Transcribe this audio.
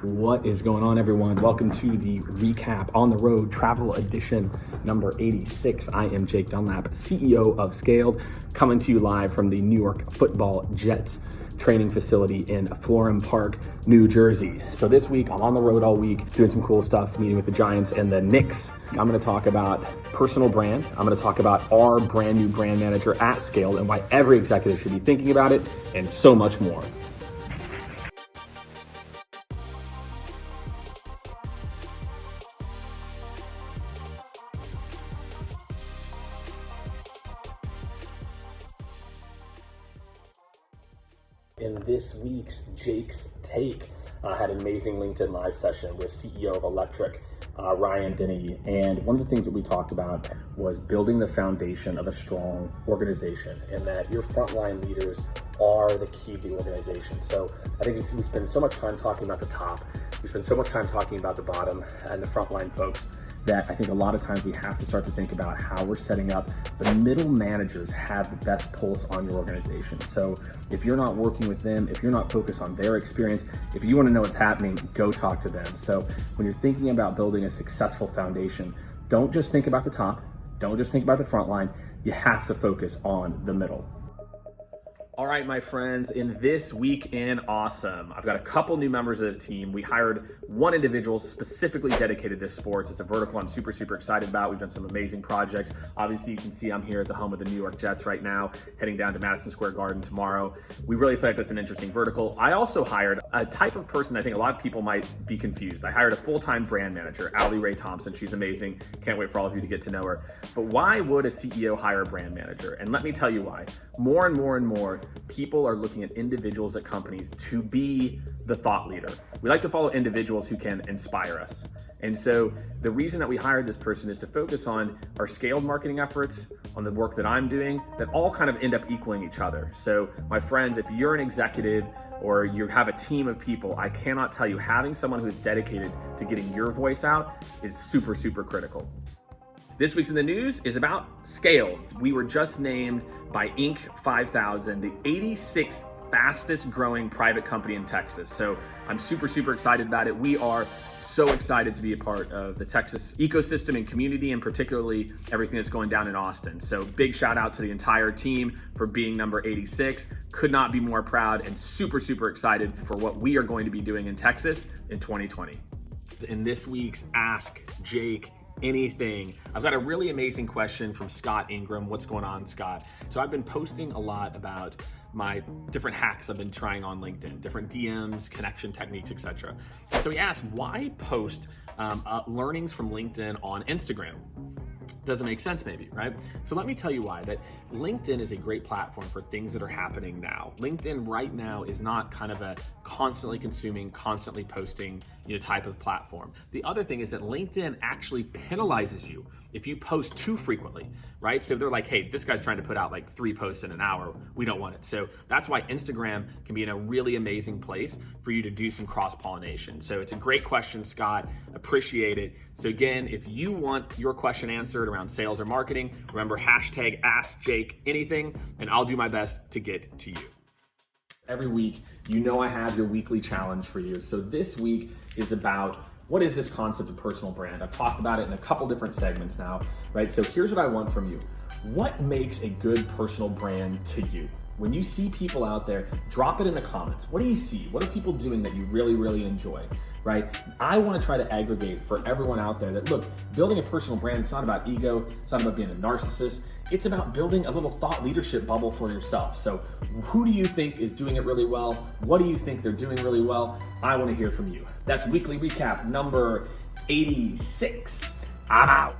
What is going on, everyone? Welcome to the recap on the road travel edition number 86. I am Jake Dunlap, CEO of Skaled, coming to you live from the New York Football Jets training facility in Florham Park, New Jersey. So this week, I'm on the road all week doing some cool stuff, meeting with the Giants and the Knicks. I'm going to talk about personal brand. I'm going to talk about our brand new brand manager at Skaled and why every executive should be thinking about it, and so much more. In this week's Jake's Take, I had an amazing LinkedIn live session with CEO of Electric, Ryan Denny. And one of the things that we talked about was building the foundation of a strong organization, and that your frontline leaders are the key to the organization. So I think we spend so much time talking about the top, we spend so much time talking about the bottom and the frontline folks, that I think a lot of times we have to start to think about how we're setting up. The middle managers have the best pulse on your organization. So if you're not working with them, if you're not focused on their experience, if you want to know what's happening, go talk to them. So when you're thinking about building a successful foundation, don't just think about the top, don't just think about the front line, you have to focus on the middle. All right, my friends, in this week in Awesome, I've got a couple new members of the team. We hired one individual specifically dedicated to sports. It's a vertical I'm super excited about. We've done some amazing projects. Obviously, you can see I'm here at the home of the New York Jets right now, heading down to Madison Square Garden tomorrow. We really feel like that's an interesting vertical. I also hired a type of person I think a lot of people might be confused. I hired a full-time brand manager, Allie Ray Thompson. She's amazing. Can't wait for all of you to get to know her. But why would a CEO hire a brand manager? And let me tell you why. More and more people are looking at individuals at companies to be the thought leader. We like to follow individuals who can inspire us. And so the reason that we hired this person is to focus on our scaled marketing efforts, on the work that I'm doing, that all kind of end up equaling each other. So my friends, if you're an executive or you have a team of people, I cannot tell you, having someone who is dedicated to getting your voice out is super critical. This week's in the news is about Skaled. We were just named by Inc. 5000 the 86th fastest growing private company in Texas. So I'm super excited about it. We are so excited to be a part of the Texas ecosystem and community, and particularly everything that's going down in Austin. So big shout out to the entire team for being number 86. Could not be more proud and super excited for what we are going to be doing in Texas in 2020. In this week's Ask Jake Anything, I've got a really amazing question from Scott Ingram. What's going on, Scott? So I've been posting a lot about my different hacks I've been trying on LinkedIn, different DMs, connection techniques, etc. So he asked, why post learnings from LinkedIn on Instagram? Doesn't make sense maybe, right? So let me tell you why. That LinkedIn is a great platform for things that are happening now. LinkedIn right now is not kind of a constantly consuming, constantly posting, type of platform. The other thing is that LinkedIn actually penalizes you if you post too frequently, right? So they're like, hey, this guy's trying to put out like 3 posts in an hour. We don't want it. So that's why Instagram can be in a really amazing place for you to do some cross-pollination. So it's a great question, Scott. Appreciate it. So again, if you want your question answered around sales or marketing, remember #AskJakeAnything, and I'll do my best to get to you. Every week, I have your weekly challenge for you. So this week is about, what is this concept of personal brand? I've talked about it in a couple different segments now, right? So here's what I want from you. What makes a good personal brand to you? When you see people out there, drop it in the comments. What do you see? What are people doing that you really enjoy, right? I want to try to aggregate for everyone out there that, look, building a personal brand, it's not about ego, it's not about being a narcissist, it's about building a little thought leadership bubble for yourself. So who do you think is doing it really well? What do you think they're doing really well? I want to hear from you. That's Weekly Recap number 86. I'm out.